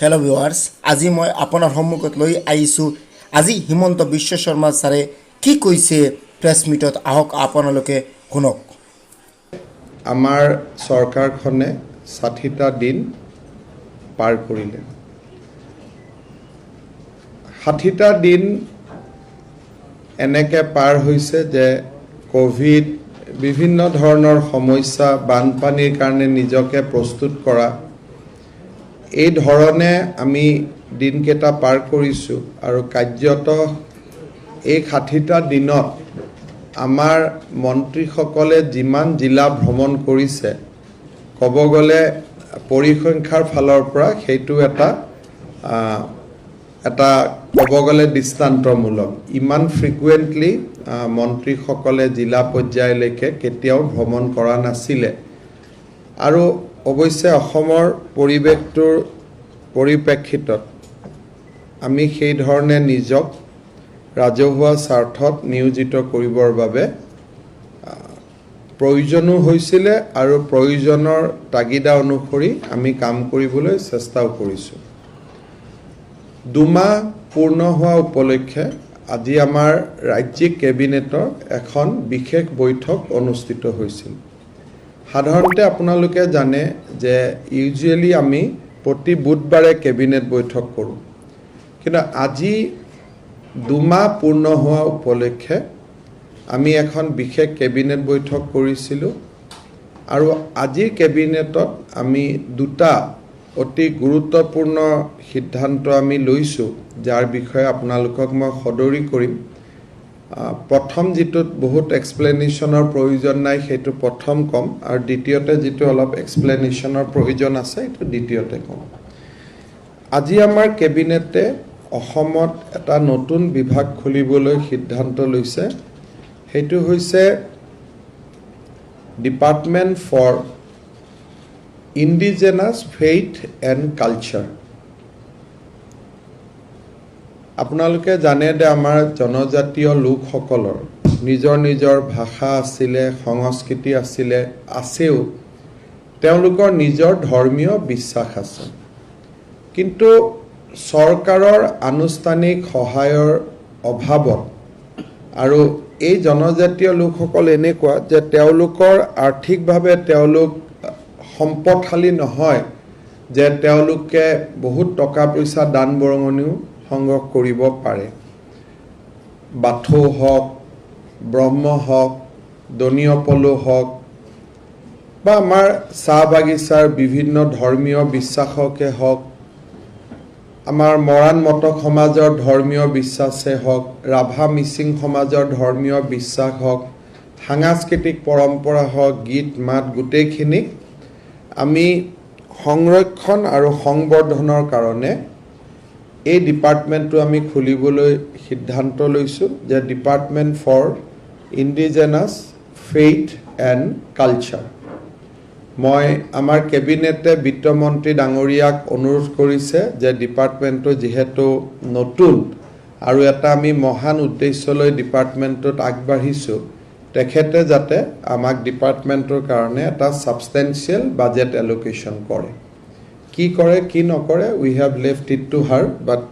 hello viewers আজি মই আপোনাৰ সন্মুখত লৈ আহিছোঁ আজি হিমন্ত বিশ্ব শৰ্মা ছাৰে কি কৈছে প্ৰেছ মিটত আহক আপোনালোকে শুনক আমাৰ চৰকাৰখনে 60টা দিন পাৰ কৰিলে 60টা দিন এনেকৈ পাৰ হৈছে যে কোভিড বিভিন্ন ধৰণৰ সমস্যা বানপানীৰ কাৰণে নিজকে প্ৰস্তুত কৰা এই ধৰণে আমি দিনকেইটা পাৰ কৰিছোঁ আৰু কাৰ্যত এই 60টা দিনত আমাৰ মন্ত্ৰীসকলে যিমান জিলা ভ্ৰমণ কৰিছে ক'ব গ'লে পৰিসংখ্যাৰ ফালৰ পৰা সেইটো এটা ক'ব গ'লে দৃষ্টান্তমূলক ইমান ফ্ৰিকুৱেণ্টলি মন্ত্ৰীসকলে জিলা পৰ্যায়লৈকে কেতিয়াও ভ্ৰমণ কৰা নাছিলে আৰু অৱশ্যে অসমৰ পৰিৱেশটোৰ পৰিপ্ৰেক্ষিতত আমি সেই ধৰণে নিজক ৰাজহুৱা স্বাৰ্থত নিয়োজিত কৰিবৰ বাবে প্ৰয়োজনো হৈছিলে আৰু প্ৰয়োজনৰ তাগিদা অনুসৰি আমি কাম কৰিবলৈ চেষ্টাও কৰিছোঁ দুমাহ পূৰ্ণ হোৱা উপলক্ষে আজি আমাৰ ৰাজ্যিক কেবিনেটৰ এখন বিশেষ বৈঠক অনুষ্ঠিত হৈছিল সাধাৰণতে আপোনালোকে জানে যে ইউজুৱেলি আমি প্ৰতি বুধবাৰে কেবিনেট বৈঠক কৰোঁ কিন্তু আজি দুমাহ পূৰ্ণ হোৱা উপলক্ষে আমি এখন বিশেষ কেবিনেট বৈঠক কৰিছিলোঁ আৰু আজিৰ কেবিনেটত আমি দুটা অতি গুৰুত্বপূৰ্ণ সিদ্ধান্ত আমি লৈছোঁ যাৰ বিষয়ে আপোনালোকক মই সদৰি কৰিম প্ৰথম যেটোত বহুত এক্সপ্লেনেশ্যনৰ প্ৰয়োজন নাই সেইটো প্ৰথম কম আৰু দ্বিতীয়তে যেটো অলপ এক্সপ্লেনেশ্যনৰ প্ৰয়োজন আছে সেইটো দ্বিতীয়তে কম আজি আমাৰ কেবিনেটে অসমত এটা নতুন বিভাগ খুলিবলৈ সিদ্ধান্ত লৈছে সেইটো হৈছে department for indigenous faith and culture আপোনালোকে জানে যে আমাৰ জনজাতীয় লোকসকলৰ নিজৰ নিজৰ ভাষা আছিলে সংস্কৃতি আছেও তেওঁলোকৰ নিজৰ ধৰ্মীয় বিশ্বাস আছে কিন্তু চৰকাৰৰ আনুষ্ঠানিক সহায়ৰ অভাৱত আৰু এই জনজাতীয় লোকসকল এনেকুৱা যে তেওঁলোকৰ আৰ্থিকভাৱে তেওঁলোক সম্পদশালী নহয় যে তেওঁলোকে বহুত টকা পইচা দান বৰঙণিও সংগ্ৰহ কৰিব পাৰে বাথৌ হওক ব্ৰহ্ম হওক দনীয় পলু হওক বা আমাৰ চাহ বাগিচাৰ বিভিন্ন ধৰ্মীয় বিশ্বাসকে হওক আমাৰ মৰাণ মটক সমাজৰ ধৰ্মীয় বিশ্বাসে হওক ৰাভা মিচিং সমাজৰ ধৰ্মীয় বিশ্বাস হওক সাংস্কৃতিক পৰম্পৰা হওক গীত মাত গোটেইখিনি আমি সংৰক্ষণ আৰু সংবৰ্ধনৰ কাৰণে এই ডিপাৰ্টমেণ্টটো আমি খুলিবলৈ সিদ্ধান্ত লৈছোঁ যে department for indigenous faith and culture মই আমাৰ কেবিনেটে বিত্তমন্ত্ৰী ডাঙৰীয়াক অনুৰোধ কৰিছে যে ডিপাৰ্টমেণ্টটো যিহেতু নতুন আৰু এটা আমি মহান উদ্দেশ্যলৈ ডিপাৰ্টমেণ্টটোত আগবাঢ়িছোঁ তেখেতে যাতে আমাক ডিপাৰ্টমেণ্টৰ কাৰণে এটা ছাবষ্টেঞ্চিয়েল বাজেট এলোকেশ্যন কৰে কি কৰে কি নকৰে we have left it to her but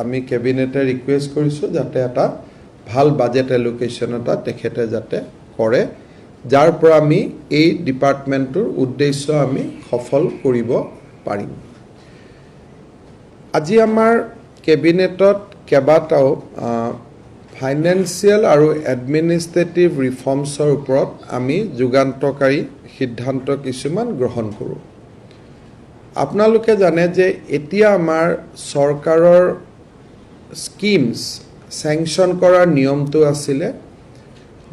আমি কেবিনেটে ৰিকুৱেষ্ট কৰিছোঁ যাতে এটা ভাল বাজেট এলোকেশ্যন এটা তেখেতে যাতে কৰে যাৰ পৰা আমি এই ডিপাৰ্টমেণ্টটোৰ উদ্দেশ্য আমি সফল কৰিব পাৰিম আজি আমাৰ কেবিনেটত কেইবাটাও ফাইনেন্সিয়েল আৰু এডমিনিষ্ট্ৰেটিভ ৰিফৰ্মছৰ ওপৰত আমি যুগান্তকাৰী সিদ্ধান্ত কিছুমান গ্ৰহণ কৰোঁ আপোনালোকে জানে যে এতিয়া আমাৰ চৰকাৰৰ স্কিমছ চেংচন কৰাৰ নিয়মটো আছিলে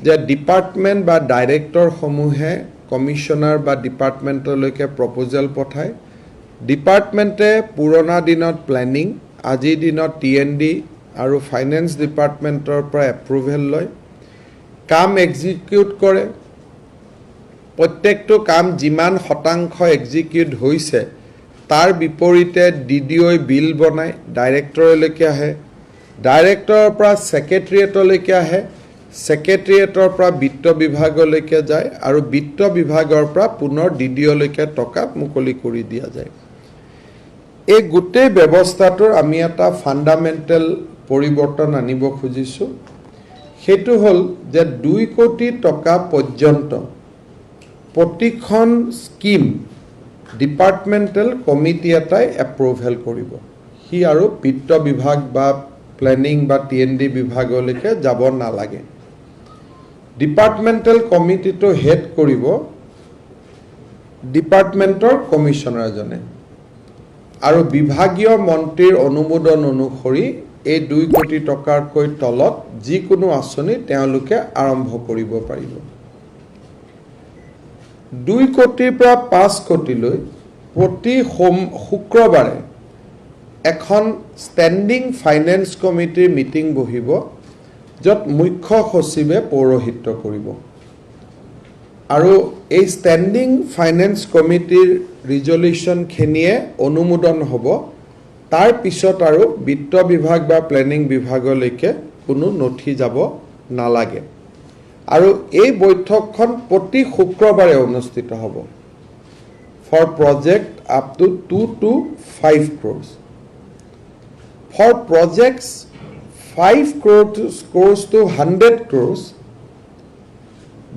যে ডিপাৰ্টমেণ্ট বা ডাইৰেক্টৰসমূহে কমিশ্যনাৰ বা ডিপাৰ্টমেণ্টলৈকে প্ৰপ'জেল পঠায় ডিপাৰ্টমেণ্টে পুৰণা দিনত প্লেনিং আজিৰ দিনত TND আৰু ফাইনেন্স ডিপাৰ্টমেণ্টৰ পৰা এপ্ৰুভেল লয় কাম এক্সিকিউট কৰে প্ৰত্যেকটো কাম যিমান শতাংশ এক্সিকিউট হৈছে তাৰ বিপৰীতে DDOই বিল বনায় ডাইৰেক্টৰলৈকে আহে ডাইৰেক্টৰৰ পৰা ছেক্ৰেটেৰিয়েটলৈকে আহে ছেক্ৰেটেৰিয়েটৰ পৰা বিত্ত বিভাগলৈকে যায় আৰু বিত্ত বিভাগৰ পৰা পুনৰ DDOলৈকে টকা মুকলি কৰি দিয়া যায় এই গোটেই ব্যৱস্থাটোৰ আমি এটা ফাণ্ডামেণ্টেল পৰিৱৰ্তন আনিব খুজিছোঁ সেইটো হ'ল যে 2 কোটি টকা পৰ্যন্ত প্ৰতিখন স্কিম ডিপাৰ্টমেণ্টেল কমিটি এটাই এপ্ৰুভেল কৰিব সি আৰু বিত্ত বিভাগ বা প্লেনিং বা টিএনডি বিভাগলৈকে যাব নালাগে ডিপাৰ্টমেণ্টেল কমিটিটো হেড কৰিব ডিপাৰ্টমেণ্টৰ কমিশ্যনাৰজনে আৰু বিভাগীয় মন্ত্ৰীৰ অনুমোদন অনুসৰি এই 2 কোটি টকাৰকৈ তলত যিকোনো আঁচনি তেওঁলোকে আৰম্ভ কৰিব পাৰিব 2 কোটিৰ পৰা 5 কোটিলৈ প্ৰতি শুক্ৰবাৰে এখন ষ্টেণ্ডিং ফাইনেন্স কমিটিৰ মিটিং বহিব য'ত মুখ্য সচিবে পৌৰোহিত্য কৰিব আৰু এই ষ্টেণ্ডিং ফাইনেন্স কমিটিৰ ৰিজলিউশ্যনখিনিয়ে অনুমোদন হ'ব তাৰ পিছত আৰু বিত্ত বিভাগ বা প্লেনিং বিভাগলৈকে কোনো নথি যাব নালাগে আৰু এই বৈঠকখন প্ৰতি শুক্ৰবাৰে অনুষ্ঠিত হ'ব for project up to 2 to 5 crores for projects 5 crores to 100 crores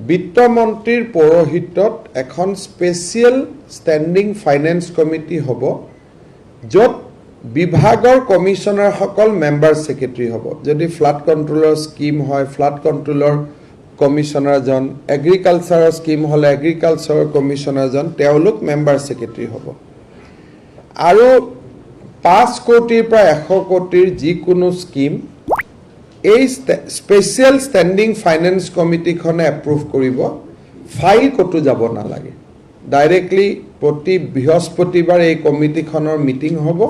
বিত্ত মন্ত্ৰীৰ পৌৰোহিত্যত এখন স্পেচিয়েল ষ্টেণ্ডিং ফাইনেন্স কমিটি হ'ব য'ত বিভাগৰ কমিশ্যনাৰসকল মেম্বাৰ ছেক্ৰেটাৰী হ'ব যদি ফ্লাড কণ্ট্ৰলৰ স্কিম হয় ফ্লাড কণ্ট্ৰলৰ কমিশ্যনাৰজন এগ্ৰিকালচাৰৰ স্কিম হ'লে এগ্ৰিকালচাৰৰ কমিশ্যনাৰজন তেওঁলোক মেম্বাৰ ছেক্ৰেটাৰী হ'ব আৰু 5 কোটিৰ পৰা 100 কোটিৰ যিকোনো স্কিম এই স্পেচিয়েল ষ্টেণ্ডিং ফাইনেন্স কমিটিখনে এপ্ৰুভ কৰিব ফাইল ক'তো যাব নালাগে ডাইৰেক্টলি প্ৰতি বৃহস্পতিবাৰ এই কমিটিখনৰ মিটিং হ'ব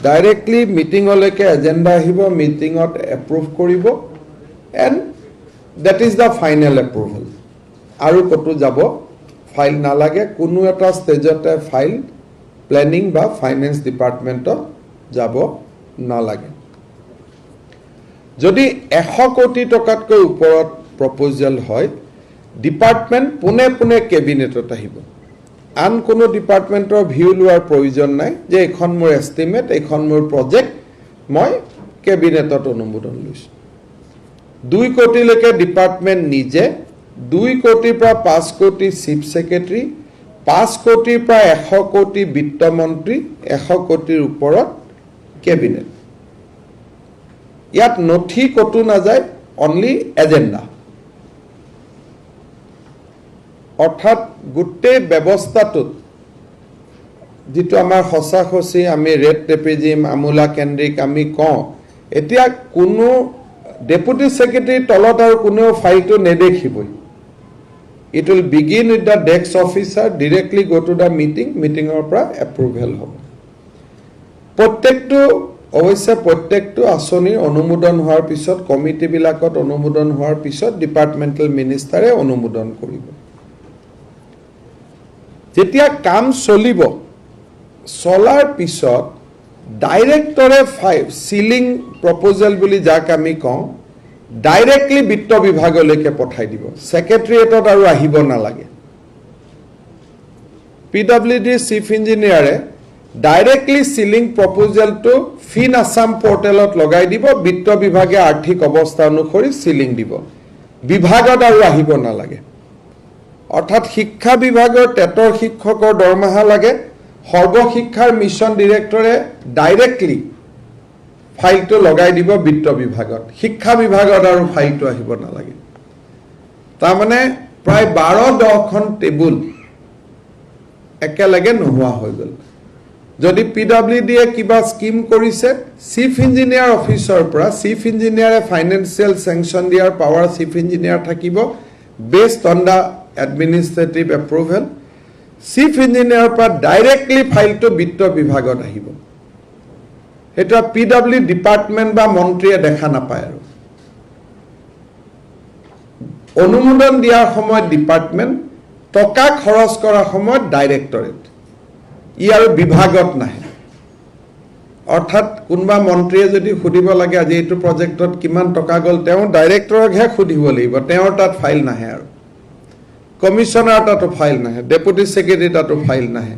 ডাইৰেক্টলি মিটিঙলৈকে এজেণ্ডা আহিব মিটিঙত এপ্ৰুভ কৰিব and that is the final approval আৰু ক'তো যাব ফাইল নালাগে কোনো এটা ষ্টেজতে ফাইল প্লেনিং বা ফাইনেন্স ডিপাৰ্টমেণ্টত যাব নালাগে যদি 100 কোটি টকাতকৈ ওপৰত প্ৰপ'জেল হয় ডিপাৰ্টমেণ্ট পোনে পোনে কেবিনেটত আহিব আন কোনো ডিপাৰ্টমেণ্টৰ ভিউ লোৱাৰ প্ৰয়োজন নাই যে এখন মোৰ এষ্টিমেট এখন মোৰ প্ৰজেক্ট মই কেবিনেটত অনুমোদন লৈছোঁ 2 কোটিলৈকে ডিপাৰ্টমেণ্ট নিজে 2 কোটিৰ পৰা 5 কোটি চিফ ছেক্ৰেটাৰী 5 কোটিৰ পৰা 100 কোটি বিত্ত মন্ত্ৰী 100 কোটিৰ ওপৰত কেবিনেট ইয়াত নথি ক'তো নাযায় অনলি এজেণ্ডা অৰ্থাৎ গোটেই ব্যৱস্থাটোত যিটো আমাৰ সঁচাসচি আমি ৰেড টেপিজিম আমোলা কেন্দ্ৰিক আমি কওঁ এতিয়া কোনো ডেপুটি ছেক্ৰেটাৰীৰ তলত আৰু কোনেও ফাইলটো নেদেখিবই it will begin with the desk officer directly go to the মিটিঙৰ পৰা এপ্ৰুভেল হ'ব প্ৰত্যেকটো আঁচনিৰ অনুমোদন হোৱাৰ পিছত কমিটিবিলাকত অনুমোদন হোৱাৰ পিছত ডিপাৰ্টমেণ্টেল মিনিষ্টাৰে অনুমোদন কৰিব যেতিয়া কাম চলাৰ পিছত ডাইৰেক্টৰে চিলিং প্ৰপ'জেল বুলি যাক আমি কওঁ ডাইৰেক্টলি বিত্ত বিভাগলৈকে পঠাই দিব ছেক্ৰেটাৰিয়েটত আৰু আহিব নালাগে পিডব্লিউডি চিফ ইঞ্জিনিয়াৰে ডাইৰেক্টলি চিলিং প্ৰপ'জেলটো ফিন আছাম পৰ্টেলত লগাই দিব বিত্ত বিভাগে আৰ্থিক অৱস্থা অনুসৰি চিলিং দিব বিভাগত আৰু আহিব নালাগে অৰ্থাৎ শিক্ষা বিভাগৰ টেটৰ শিক্ষকৰ দৰমহা লাগে সৰ্বশিক্ষাৰ মিছন ডিৰেক্টৰে ডাইৰেক্টলি ফাইলটো লগাই দিব বিত্ত বিভাগত শিক্ষা বিভাগত আৰু ফাইলটো আহিব নালাগে তাৰমানে প্ৰায় 12-10খন টেবুল একেলগে নোহোৱা হৈ গ'ল যদি পিডব্লিউডিয়ে কিবা স্কিম কৰিছে চিফ ইঞ্জিনিয়াৰ অফিচৰ পৰা চিফ ইঞ্জিনিয়াৰে financial sanction their power chief engineer থাকিব based on the administrative approval chief ইঞ্জিনিয়াৰৰ পৰা ডাইৰেক্টলি ফাইলটো বিত্ত বিভাগত আহিব এটা পিডব্লিউ ডিপাৰ্টমেণ্ট বা মন্ত্ৰীয়ে দেখা নাপায় আৰু অনুমোদন দিয়াৰ সময়ত ডিপাৰ্টমেণ্ট টকা খৰচ কৰাৰ সময়ত ডাইৰেক্টৰেট ই আৰু বিভাগত নাহে অৰ্থাৎ কোনোবা মন্ত্ৰীয়ে যদি সুধিব লাগে আজি এইটো প্ৰজেক্টত কিমান টকা গ'ল তেওঁ ডাইৰেক্টৰকহে সুধিব লাগিব তেওঁৰ তাত ফাইল নাহে আৰু কমিশ্যনাৰ তাতো ফাইল নাহে ডেপুটি ছেক্ৰেটাৰী তাতো ফাইল নাহে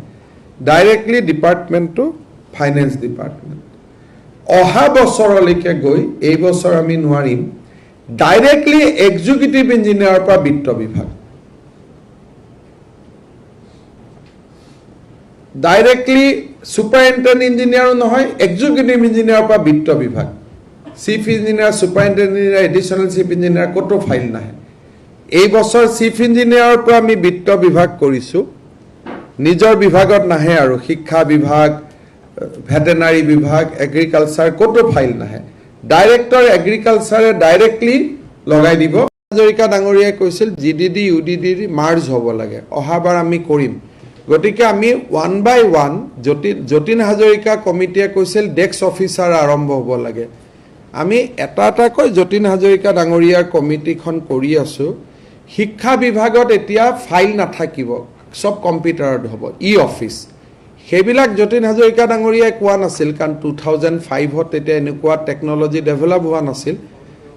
ডাইৰেক্টলি ডিপাৰ্টমেণ্টটো ফাইনেন্স ডিপাৰ্টমেণ্ট অহা বছৰলৈকে গৈ এই বছৰ আমি নোৱাৰিম ডাইৰেক্টলি এক্সিকিউটিভ ইঞ্জিনিয়াৰৰ পৰা বিত্ত বিভাগ ডাইৰেক্টলি সুপাৰিনটেণ্ডেণ্ট ইঞ্জিনিয়াৰো নহয় এক্সিকিউটিভ ইঞ্জিনিয়াৰৰ পৰা বিত্ত বিভাগ chief engineer superintendent engineer additional chief engineer ক'তো ফাইল নাহে এই বছৰ চিফ ইঞ্জিনিয়াৰৰ পৰা আমি বিত্ত বিভাগ কৰিছোঁ নিজৰ বিভাগত নাহে আৰু শিক্ষা বিভাগ ভেটেনাৰী বিভাগ এগ্ৰিকালচাৰ ক'তো ফাইল নাহে ডাইৰেক্টৰ এগ্ৰিকালচাৰে ডাইৰেক্টলি লগাই দিব হাজৰিকা ডাঙৰীয়াই কৈছিল জিডিডি ইউডিডি মাৰ্জ হ'ব লাগে অহাবাৰ আমি কৰিম গতিকে আমি 1 by 1 যতীন হাজৰিকা কমিটিয়ে কৈছিল ডেস্ক অফিচাৰ আৰম্ভ হ'ব লাগে আমি এটা এটাকৈ যতীন হাজৰিকা ডাঙৰীয়াৰ কমিটিখন কৰি আছোঁ শিক্ষা বিভাগত এতিয়া ফাইল নাথাকিব সব কম্পিউটাৰত হ'ব ই অফিচ সেইবিলাক যতীন হাজৰিকা ডাঙৰীয়াই কোৱা নাছিল কাৰণ 2005ত তেতিয়া এনেকুৱা টেকনলজি ডেভেলপ হোৱা নাছিল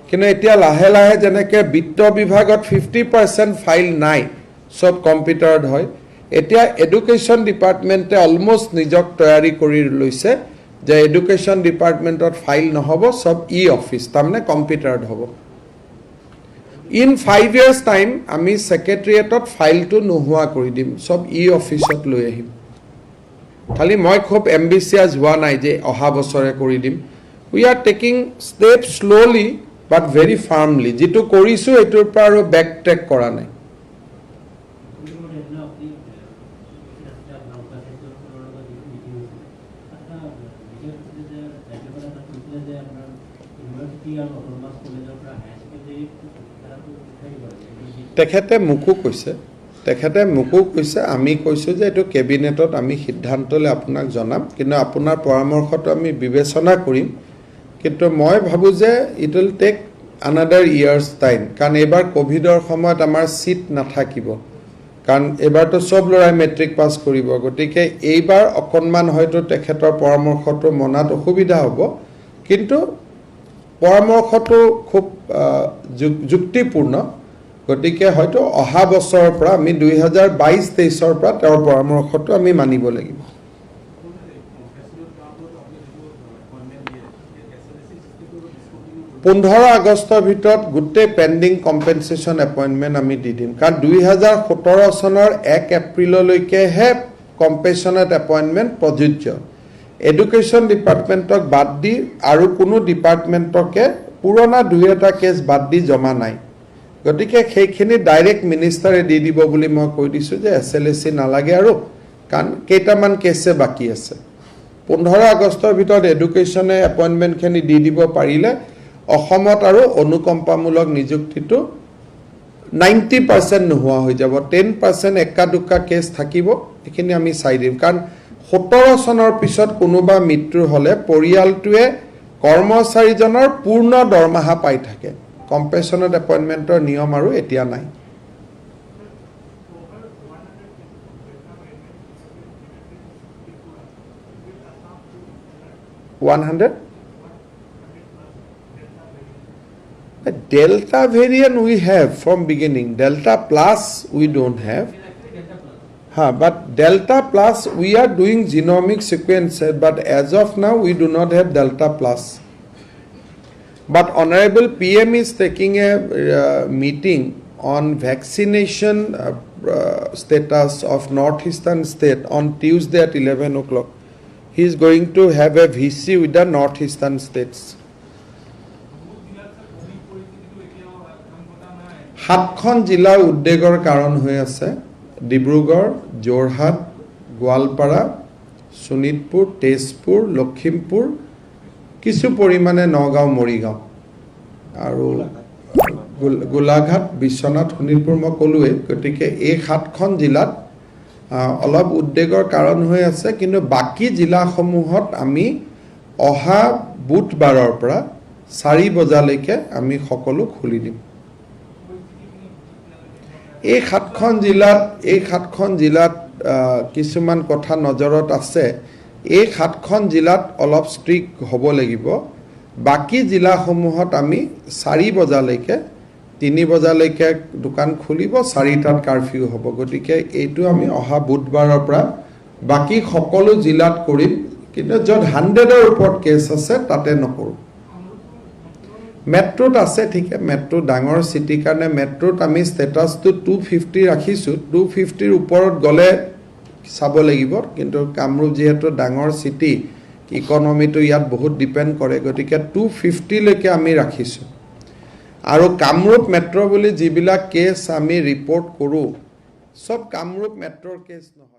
কিন্তু এতিয়া লাহে লাহে যেনেকৈ বিত্ত বিভাগত 50% ফাইল নাই সব কম্পিউটাৰত হয় এতিয়া এডুকেশ্যন ডিপাৰ্টমেণ্টে অলমোষ্ট নিজক তৈয়াৰী কৰি লৈছে যে এডুকেশ্যন ডিপাৰ্টমেণ্টত ফাইল নহ'ব সব ই অফিচ তাৰমানে কম্পিউটাৰত হ'ব ইন 5 years টাইম আমি সেক্ৰেটাৰিয়েটত ফাইলটো নোহোৱা কৰি দিম সব ই অফিচত লৈ আহিম খালি মই খুব এম্বিচিয়াছ হোৱা নাই যে অহা বছৰে কৰি দিম we are taking step slowly but very firmly যেটো কৰিছোঁ এইটোৰ পৰা আৰু বেক ট্ৰেক কৰা নাই তেখেতে মোকো কৈছে আমি কৈছোঁ যে এইটো কেবিনেটত আমি সিদ্ধান্ত লৈ আপোনাক জনাম কিন্তু আপোনাৰ পৰামৰ্শটো আমি বিবেচনা কৰিম কিন্তু মই ভাবোঁ যে it will take another year's time কাৰণ এইবাৰ কোভিডৰ সময়ত আমাৰ চিট নাথাকিব কাৰণ এইবাৰতো সব ল'ৰাই মেট্ৰিক পাছ কৰিব গতিকে এইবাৰ অকণমান হয়তো তেখেতৰ পৰামৰ্শটো মনাত অসুবিধা হ'ব কিন্তু পৰামৰ্শটো খুব যুক্তিপূৰ্ণ গতিকে হয়তো অহা বছৰৰ পৰা আমি 2022-23ৰ পৰা তেওঁৰ পৰামৰ্শটো আমি মানিব লাগিব 15 আগষ্টৰ ভিতৰত গোটেই পেণ্ডিং কম্পেনচেশ্যন এপইণ্টমেণ্ট আমি দি দিম কাৰণ 2017 চনৰ 1 এপ্ৰিললৈকেহে কম্পেনচেশ্যনেট এপইণ্টমেণ্ট প্ৰযোজ্য এডুকেশ্যন ডিপাৰ্টমেণ্টক বাদ দি আৰু কোনো ডিপাৰ্টমেণ্টকে পুৰণা 2-এটা কেছ বাদ দি জমা নাই গতিকে সেইখিনি ডাইৰেক্ট মিনিষ্টাৰে দি দিব বুলি মই কৈ দিছোঁ যে SLSC নালাগে আৰু কাৰণ কেইটামান কেছে বাকী আছে 15 আগষ্টৰ ভিতৰত এডুকেশ্যনে এপইণ্টমেণ্টখিনি দি দিব পাৰিলে অসমত আৰু অনুকম্পামূলক নিযুক্তিটো 90% নোহোৱা হৈ যাব 10% একা দুকা কেছ থাকিব এইখিনি আমি চাই দিম কাৰণ 17 চনৰ পিছত কোনোবা মৃত্যু হ'লে পৰিয়ালটোৱে কৰ্মচাৰীজনৰ পূৰ্ণ দৰমহা পাই থাকে কম্পেনচেশ্যনেট এপইণ্টমেণ্টৰ নিয়ম আৰু এতিয়া নাই 100 Delta variant we have from beginning Delta plus we don't have but Delta plus we are doing genomic sequences but as of now we do not have Delta plus but Honorable PM is taking a meeting on vaccination status of northeastern state on Tuesday at 11 o'clock he is going to have a VC with the northeastern states 7খন জিলাৰ উদ্বেগৰ কাৰণ হৈ আছে ডিব্ৰুগড় যোৰহাট গোৱালপাৰা শোণিতপুৰ তেজপুৰ লখিমপুৰ কিছু পৰিমাণে নগাঁও মৰিগাঁও আৰু গোলাঘাট বিশ্বনাথ শোণিতপুৰ মই ক'লোৱে গতিকে এই 7খন জিলাত অলপ উদ্বেগৰ কাৰণ হৈ আছে কিন্তু বাকি জিলাসমূহত আমি অহা বুধবাৰৰ পৰা 4 বজালৈকে আমি সকলো খুলি দিম এই 7খন জিলাত কিছুমান কথা নজৰত আছে এই 7খন জিলাত অলপ ষ্ট্ৰিক্ট হ'ব লাগিব বাকি জিলাসমূহত আমি 4 বজালৈকে 3 বজালৈকে দোকান খুলিব 4টাত কাৰফিউ হ'ব গতিকে এইটো আমি অহা বুধবাৰৰ পৰা বাকি সকলো জিলাত কৰিম কিন্তু য'ত 100ৰ ওপৰত কেছ আছে তাতে নকৰোঁ মেট্ৰোত আছে ঠিকে মেট্ৰো ডাঙৰ চিটিৰ কাৰণে মেট্ৰোত আমি ষ্টেটাছটো 250 ৰাখিছোঁ 250ৰ ওপৰত গ'লে চাব লাগিব কিন্তু কামৰূপ যিহেতু ডাঙৰ চিটি ইকনমিটো ইয়াত বহুত ডিপেণ্ড কৰে গতিকে 250 লৈকে আমি ৰাখিছোঁ আৰু কামৰূপ মেট্ৰো বুলি যিবিলাক কেছ আমি ৰিপৰ্ট কৰোঁ সব কামৰূপ মেট্ৰোৰ কেছ নহয়